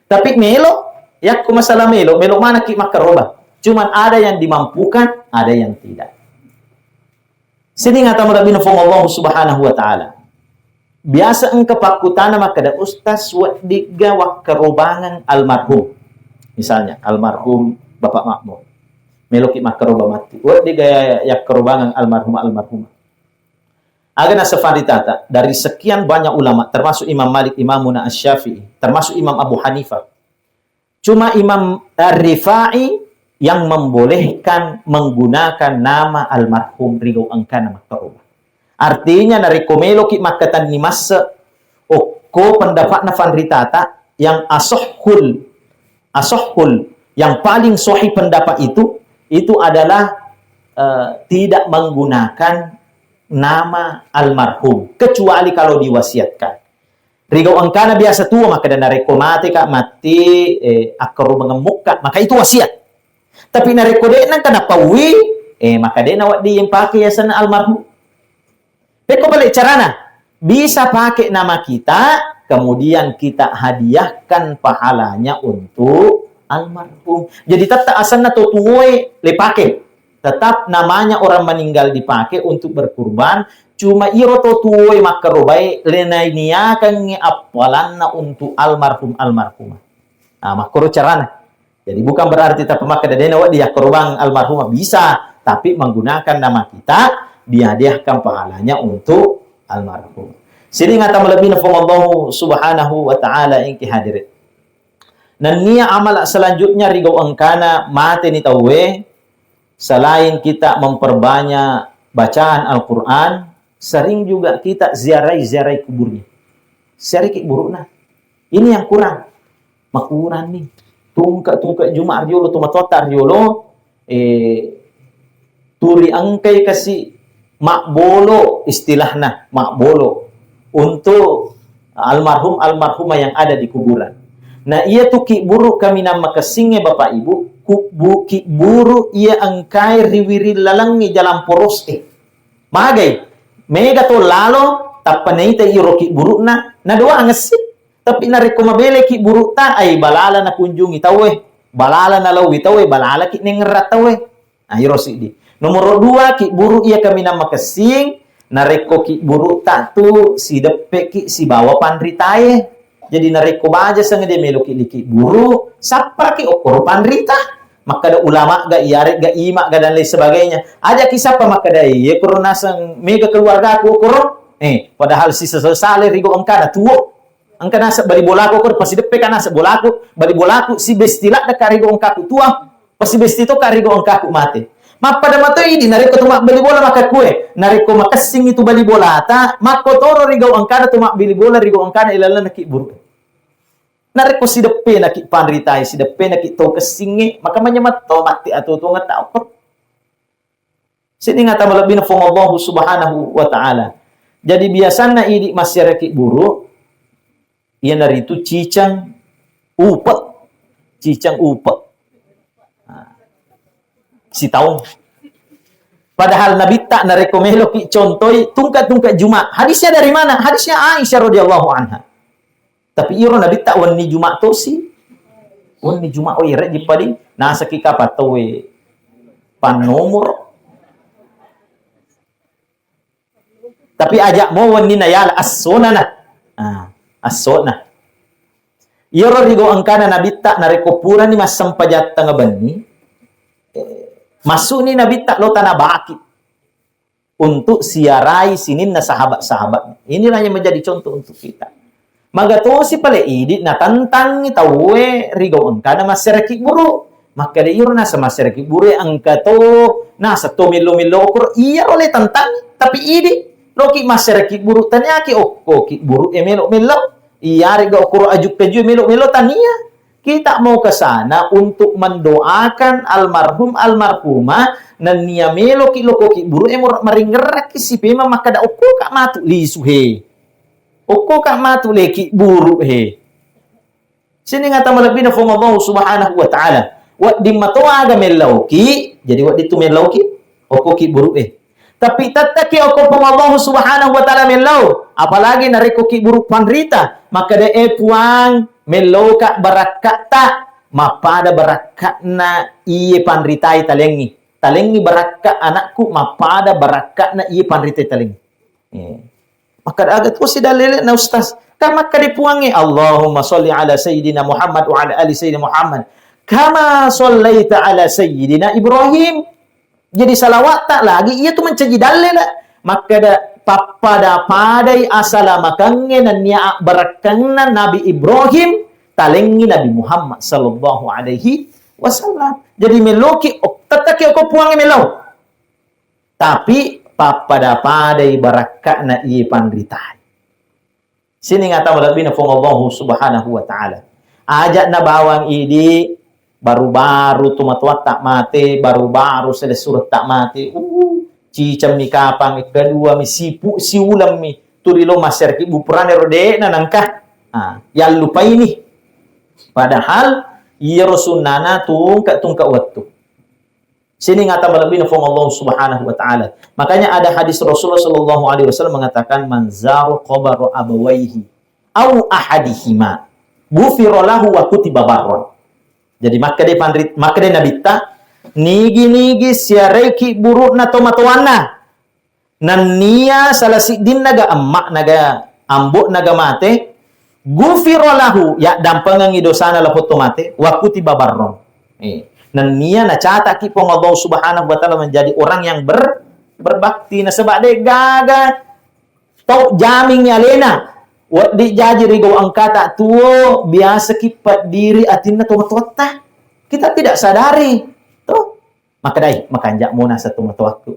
Speaker 1: Tapi melo, ya ku masalah melo mana ki makaroba. Cuman ada yang dimampukan, ada yang tidak. Sini ngata malapina Allah subhanahu wa ta'ala. Biasa engke pakutana makada ustaz wadiga wakarobangan almarhum. Misalnya almarhum Bapak Makmur meloki makaroba mati wadiga yak kerobangan almarhum agana safaritata dari sekian banyak ulama termasuk Imam Malik, Imamuna Asy-Syafi'i, termasuk Imam Abu Hanifah. Cuma Imam Ar-Rifai yang membolehkan menggunakan nama almarhum rigau angkana makaroba. Artinya dari komeloki makatan ni masa okko pendapat nafan ritata yang asohul yang paling sahih pendapat itu adalah tidak menggunakan nama almarhum kecuali kalau diwasiatkan. Rigau angkana biasa tua maka dan nareko mati kak mati akaru mengemukkan maka itu wasiat. Tapi nareko dena kana pawi maka dena wak di yang pakai yasan almarhum. Peko balik carana bisa pakai nama kita kemudian kita hadiahkan pahalanya untuk almarhum. Jadi tetap asalnya tutuwe lepake. Tetap namanya orang meninggal dipakai untuk berkurban. Cuma iro tutuwe makarobai lenainiakan apalanna untuk almarhumah. Nah, makro carana. Jadi bukan berarti tak pemakai dana dia korban almarhumah bisa, tapi menggunakan nama kita dihadiahkan pahalanya untuk almarhum. Sini ngata malabina fong Allah subhanahu wa ta'ala ingki hadirin. Dan niya amal selanjutnya rigau angkana mate ni tawe, selain kita memperbanyak bacaan Al-Quran, sering juga kita ziarai kuburnya. Ziarai kuburnya. Ini yang kurang. Makuran nih. Tungka Jumat riolo, tumatota riolo, turi angkai kasih makbolo istilahnya, makbolo. Untuk almarhumah yang ada di kuburan. Nah, ia tu ki buru kami nama kesingnya Bapak Ibu, ki buru ia angkai riwiri lalangi jalan poros magai mega to lalo tapaneita iro ki buru na doa ngesi tapi nareko mabele ki buru ta ay balala na kunjungi tawe balala na lawi tawe balala ki nengerat tawe iro sidi nomor 2 ki buru ia kami nama kesing nareko ki buru ta tu si depe ki si bawa pandritae. Jadi nareko baja sang de melo ki buru sapa ki okor pandrita maka da ulama ga iare ga ima ga dan lain sebagainya aja kisah pa maka da ye corona sang mega keluarga aku okor padahal si sesale rigo angkana tuo angkana sa bali bolako okor pasi depe kana sa bolako bali bolako si bestila da karigo angkaku tua pasi bestito karigo angkaku mate pada mato ini nareko tu mak beli bola maka kue nareko makasing itu bali bola ta makotoro rigo angkana tu mak beli bola rigo angkana ilalan ki buru nareko si depe na ki panritai si depe na ki to kesinge maka manyamat to mati atau to ngata apa sini ngata malabina fong Allah subhanahu wa ta'ala jadi biasanya idi masyarakat buru ia naritu cicang upet si tahu padahal Nabi tak narekomelo ki contoi tungkat Jumat hadisnya dari mana hadisnya Aisyah radhiyallahu anha tapi iro Nabi tak wani Jumat to si wani Jumat o ire di padi nasa kika patowe pan nomor tapi ajak mo wani na yala as-sona na as-sona iro rigo angkana Nabi tak narekopura ni masam pajat tanga bani masuk ni Nabi tak lo tanah baki untuk siarai sinin na sahabat-sahabat inilah yang menjadi contoh untuk kita. Maga to si pale idi na tantang ni tawe rigo angka na masyarakat buru. Maka de iro na sa masyarakat buru angka to na sa to milo kur iya oleh tantang tapi idi loki masyarakat buru tanya ki okko ki buru melo iya rigo kur ajuk keju melo tania. Kita mau ke sana untuk mendoakan almarhumah nan nia melo ki loko ki buru maringerak ki si pema maka da okko ka matu li suhe. Oko kak matu leki buru he. Sini ngata malabina fong Allah subhanahu wa ta'ala. Wat di matoa aga melauki. Jadi wat ditu melauki. Oko ki buru Tapi tataki oko fong Allah subhanahu wa ta'ala melau. Apalagi nareko ki buru panrita. Maka de puang melau kak barakat tak. Mapada barakat na iye panritai talengi. Talengi barakat anakku. Mapada barakat na iye panritai talengi. Maka agak tu si dalil na ustaz kama kadipuangi Allahumma sholli ala sayyidina Muhammad wa ala ali sayyidina Muhammad kama shallaita ala sayyidina Ibrahim jadi salawat tak lagi ia tu mencaji dalil maka da papada padai asalamakannya nan nia barakanna Nabi Ibrahim talengi Nabi Muhammad sallallahu alaihi wasallam jadi meloki tataki ko puangi melo tapi pada padai barakatna iye pandritai. Sini ngata malabina fong Allah subhanahu wa ta'ala. Ajak na bawang idi baru-baru tumatwat tak mate, baru-baru surat tak mate. Cicam mi kapang kedua mi sipu si ulam mi turilo masyarakat bupurane rode na nangkah. Yang lupa ini. Padahal iya rasunana tungka waktu. Sini ngata malabina fong Allah subhanahu wa ta'ala. Makanya ada hadis Rasulullah sallallahu alaihi wasallam mengatakan man zaru qabara abawaihi au ahadihima ghufira lahu wa kutiba barran. Jadi maka de Nabi ta nigi siareki buruk na tomatoana nan nia salasi din naga ammak naga ambok naga mate ghufira lahu ya dampangan idosana lapot tomate wa kutiba barran. Dan nia na catat ki pong Allah subhanahu wa ta'ala menjadi orang yang berbakti na sebab de gaga tau jaming ni alena. Wat di jaji rigo angkata tuo biasa kipat diri atinna tomat-tomat. Kita tidak sadari. Tuh. Maka dai makanjak muna sa waktu.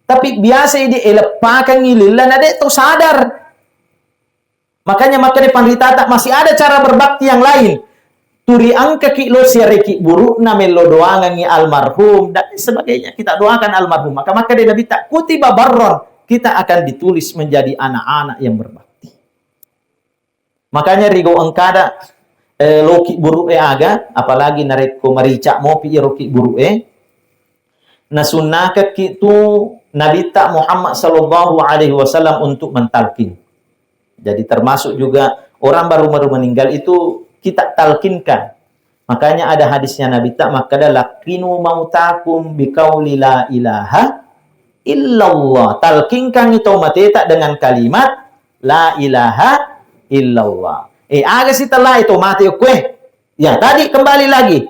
Speaker 1: Tapi biasa ini elepakan ngililan ada itu sadar. Makanya di pandita masih ada cara berbakti yang lain. Turi angka ki lo siareki buruk na melo doangan ni almarhum dan sebagainya. Kita doakan almarhum. Maka dia Nabi tak kutiba barron. Kita akan ditulis menjadi anak-anak yang berbakti. Makanya rigo angkada loki buruk aga, apalagi nareko marica mo pi roki buruk nasunnaka kitu Nabi tak Muhammad sallallahu alaihi wasallam untuk mentalkin. Jadi termasuk juga orang baru meninggal itu kita talkinkan. Makanya ada hadisnya Nabi tak maka lakinu mautakum biqauli la ilaha illallah. Talkinkan itu mati tak dengan kalimat la ilaha illallah. Aga setelah itu mati kue. Ya tadi kembali lagi.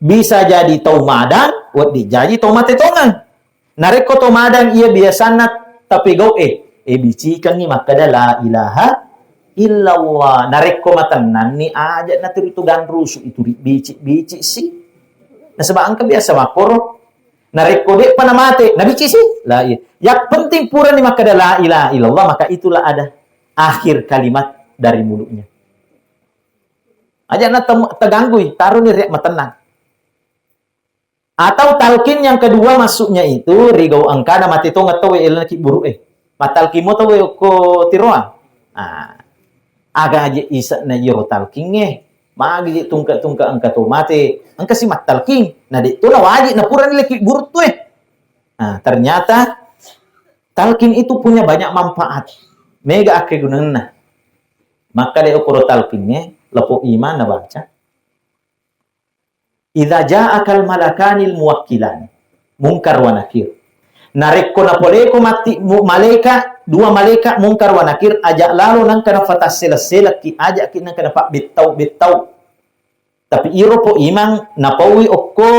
Speaker 1: Bisa jadi taumadan, wat dijaji taumate tongan. Nareko taumadan ia biasana tapi go bicikan ni makada la ilaha illallah. Nareko matanan ni aja na itu ganrusu itu bici si. Nah sebab angka biasa makoro. Nareko dek panamate, na bici si. La iya. Yang penting pura ni makada la ilaha illallah maka itulah ada akhir kalimat dari mulutnya. Aja na terganggu, taruh ni riak matenang. Atau talkin yang kedua masuknya itu rigau angkana mati to ngatawe elaki buruk matalkin mo tawe ko tiroan. Aga aja isa na yoro talkin magi tungka angka to mati angka si matalkin na di to na wajib na pura laki buruk to ternyata talkin itu punya banyak manfaat mega ake gunana maka de okoro talkinnya lepo iman na baca. Idza ja'akal malakanil muwakkilan munkar wa nakir. Nareko napoleko mati malaika dua malaikat munkar wa nakir ajak lalu nang kana fatasela-sela ki ajak ki nang kana pak bitau. Tapi iro po imang napawi okko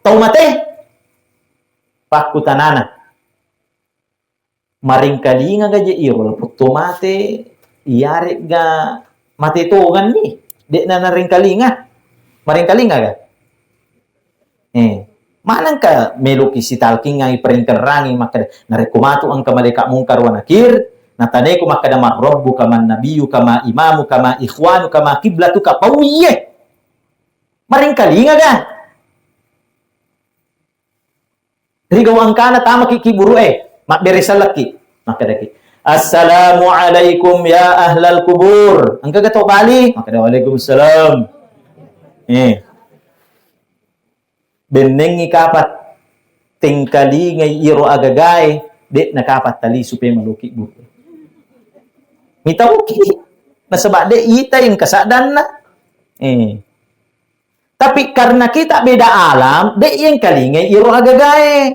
Speaker 1: taumate pakutanana. Maring kalinga gaje iro puto mate iare ga mate to gan ni. Dek na naring kalinga. Maring kalinga ga. Manang ka meluki si talking nga iperingkerangi maka narekumatu ang kamalika mungkar wa nakir natane ko makada marabbu kama nabiyyu kama imamu kama ikhwanu kama kiblatu ka pawiye maring kalinga ga rigaw ang kana tama kikiburu mak beresalaki maka daki assalamu alaikum ya ahlal kubur ang kagato bali maka waalaikumsalam benengi kapat tingkali ngay iro agagay de nakapat tali supaya maluki buko. Mitawki nasabak de ita yung kasadan na. Tapi karena kita beda alam, de yang kalingay iro agagay.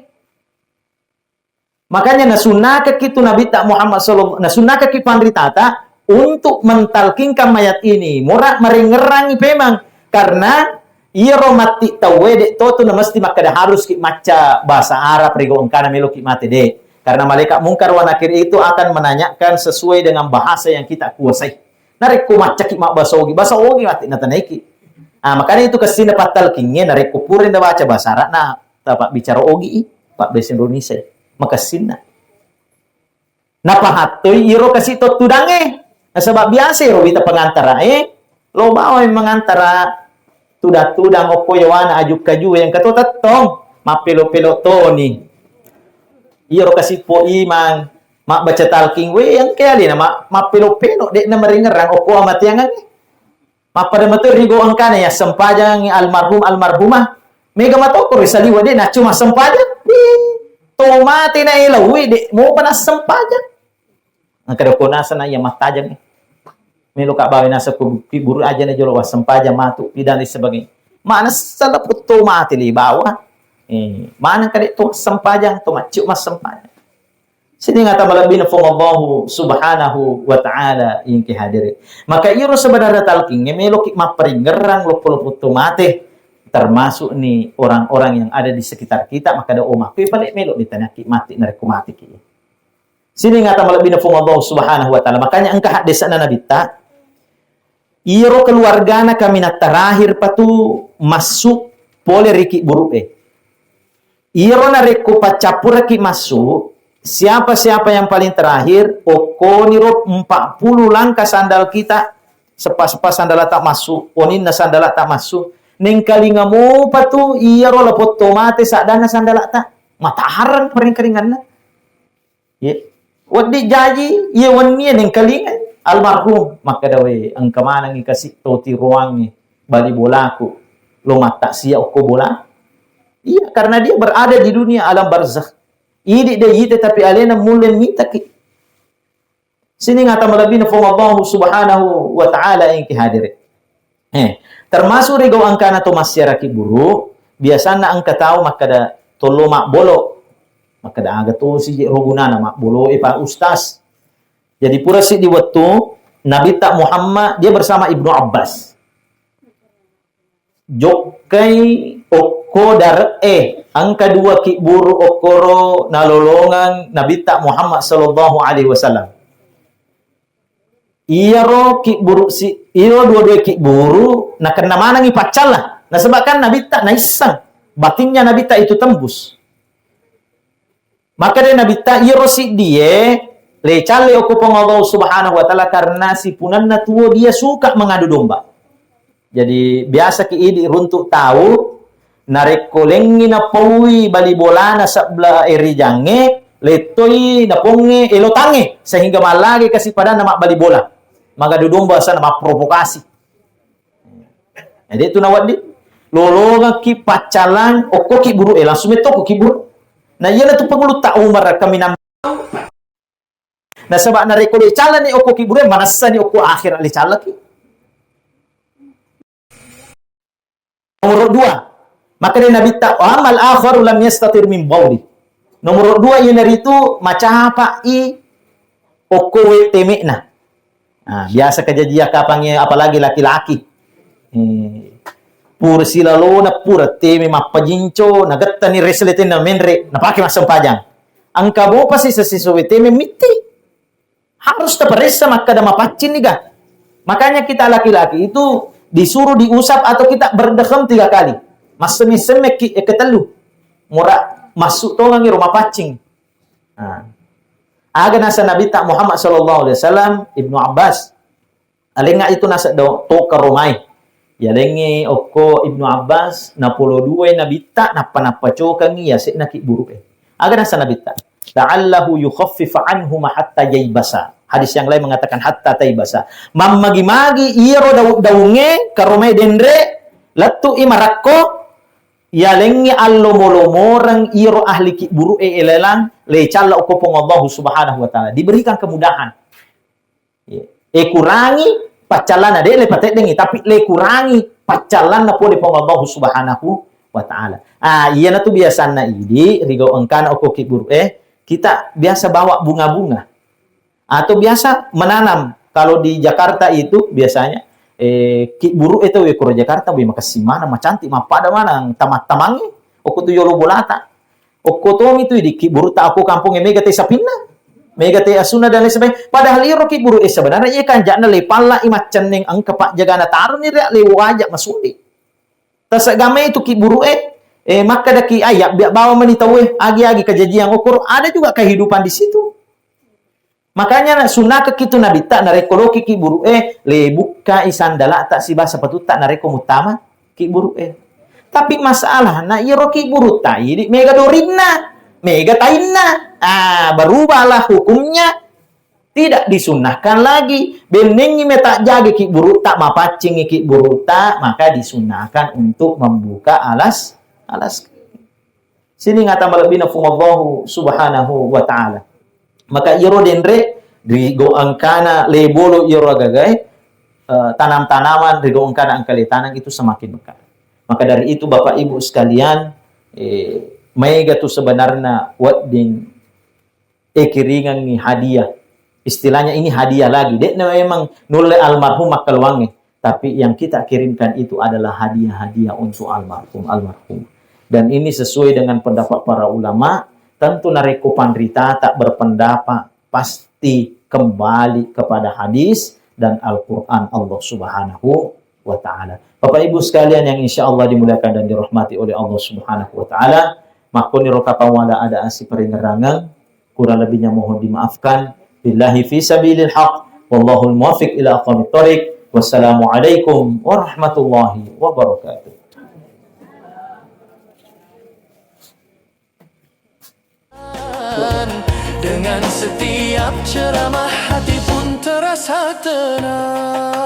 Speaker 1: Makanya nasunaka kitu Nabi tak Muhammad sallallahu nasunaka ki pandritata untuk mentalkinkan mayat ini. Murah meringerangi memang karena iro mati tawede to na mesti makada harus ki maca bahasa Arab rigo engkana melo ki mati de karena malaikat mungkar wa nakir itu akan menanyakan sesuai dengan bahasa yang kita kuasai narek ku maca ki mak bahasa ogi mati na tanaiki makanya itu kesini patal kingnya narek ku purin da baca bahasa Arab na tapak bicara ogi pak bahasa Indonesia maka sinna napahatoy iro kasi to tudange sebab biasa iro kita pengantara lo bawa mengantara tudang opo yawana ajuk kaju yang katotatong mapelo-pelo to ni iro kasi po imang mak baca talking we yang kali na mapelo-pelo dek na maringerang opo amat yang ani mapada matur rigo angkana ya sempajang almarhumah mega matokor saliwa de na cuma sempajang tomate na ilawi de mo pa na sempajang ang kadokonasan na ya matajang melo ka bawi nasa kuburu aja na jolo wasampaja matu pidan di sebagainya mana salah puto mati li bawa mana kadi to sampajang to maciu mas sampajang sini ngata malabina fo Allah subhanahu wa ta'ala yang ki hadiri maka iro sebenarnya talking melo ki maperingerang lopo to mati termasuk nih orang-orang yang ada di sekitar kita maka ada omah ki balik melo ditanya ki mati nareku mati ki Sini ngata malabina fung Allah Subhanahu wa taala. Makanya engkah desa na nabita. Iro keluargana kami na terakhir patu masuk pole riki buruk Iro na reko pacapura ki masuk. Siapa-siapa yang paling terakhir, okoniro 40 langkah sandal kita. Sepas-sepas sandal tak masuk, onin na sandal tak masuk. Neng kalinga mo patu iro lapot tomate sadana sandal tak. Mataharan kering-keringan na. Wadi jaji, iya wani neng kalinga almarhum maka dawe ang kamanang ikasih toti ruangi bali bolaku lo mata sia oko bola. Iya, karena dia berada di dunia alam barzakh. Ini dia yite tapi alena mulen mitaki. Sini ngata malabina fa Allah Subhanahu wa taala yang kihadire. Termasuk rigo angkana to masyarakat buruk, biasana ang katao makada tolo mak bolo. Makada aga to si rogunana mak bolo pa ustaz. Jadi pura si di waktu Nabi tak Muhammad dia bersama Ibnu Abbas. Jokai okko dar ang kedua ki buru okoro nalolongan Nabi tak Muhammad sallallahu alaihi wasallam. Iro ki buru si iro dua-dua ki buru na kena mana ngi pacal lah. Nah sebabkan Nabi tak naisang batinnya Nabi tak itu tembus. Maka dia Nabi tak iro si dia lecale okupong Allah Subhanahu wa taala karena si punanna tuo dia suka mengadu domba. Jadi biasa ki idi runtuk tahu narekolengi na paui bali bolana sabla eri jange letoi na ponge elotange sehingga malagi kasih pada nama bali bola. Maka domba sana nama provokasi. Jadi itu nawadi lolonga ki pacalan okko ki buru langsung itu ki buru. Nah iya tu pengulut tak umar kami nam. Nah sebab narekole cala ni okko ki buru manasa ni okko akhir ali cala ki. Nomor 2, maka dia Nabi tak amal akhar lam yastatir min bauli. Nomor 2 yang dari itu macam apa okowe temekna. Nah, biasa kejadian kapangnya apalagi laki-laki. Pur silalona pura teme mapajinco nagatta ni resletin na menre napake masam pajang. Angka bo pasti sesisowe teme miti. Harus taparesa maka da mapacin niga. Makanya kita laki-laki itu disuruh diusap atau kita berdekam 3 kali. Masemi-semi ketelu. Murah masuk tongang rumah pacing. Nah. Aga nasa Nabi tak Muhammad sallallahu alaihi wasallam Ibnu Abbas. Alenga itu nasa do to karomai. Ya lengi oko Ibnu Abbas na 22 Nabi tak napa-napa cokangi ya sik nakik buruk. Aga nasa Nabi tak. La'allahu yukhaffif anhu hatta yaybasa. Hadis yang lain mengatakan hatta taibasa. Mamagi-magi iro daunge karomai dendre latu imarakko ya lengi allo molomorang iro ahli ki buru elelang le calla okopong Allah Subhanahu wa taala diberikan kemudahan. Kurangi pacalana de le patek dengi tapi le kurangi pacalana pole pong Allah Subhanahu wa taala. Iya na tu biasana idi rigo engkan oko ki buru kita biasa bawa bunga-bunga. Atau biasa menanam. Kalau di Jakarta itu biasanya ki buru itu kuro Jakarta we makasih mana cantik pada mana tamat-tamangi oku tu yolo bolata. Oku tong itu di ki buru ta aku kampung mega te sapina. Mega te asuna dan lain sebagainya. Padahal iro ki buru sebenarnya ikan jakna le pala imacan ning ang kepak jagana tarun ni le wajak masudi. Tasagame itu ki buru maka daki ayak bawa menitawe agi-agi kejadian ukur ada juga kehidupan di situ. Makanya sunnah ke kitu Nabi tak nareko ki buru le buka isandala tak si bahasa patut tak nareko mutama ki buru Tapi masalah na iro ki buru tai di mega dorina, mega tainna. Berubahlah hukumnya. Tidak disunnahkan lagi. Benengi me tak jaga ki buru tak mapacing ki buru tak, maka disunnahkan untuk membuka alas. Sini ngata malabina fumallahu subhanahu wa ta'ala. Maka iro denre rigo angkana lebolo iro agagai tanam-tanaman rigo angkana angkali tanang itu semakin dekat. Maka dari itu Bapak Ibu sekalian mega tu sebenarnya wadding kiringan ni hadiah. Istilahnya ini hadiah lagi. Dek memang nulle almarhum makalwangi. Tapi yang kita kirimkan itu adalah hadiah-hadiah untuk almarhum. Dan ini sesuai dengan pendapat para ulama. Tentu nareko pandrita tak berpendapat pasti kembali kepada hadis dan Al-Quran Allah Subhanahu wa Ta'ala. Bapak Ibu sekalian yang insya Allah dimuliakan dan dirahmati oleh Allah Subhanahu wa Ta'ala, makoni rokapawala ada asi peringerangan, kurang lebihnya mohon dimaafkan. Billahi fi sabilil haq, wallahul muwafiq ila aqwamit thoriq. Wassalamualaikum warahmatullahi wabarakatuh.
Speaker 2: Dengan setiap ceramah hati pun terasa tenang.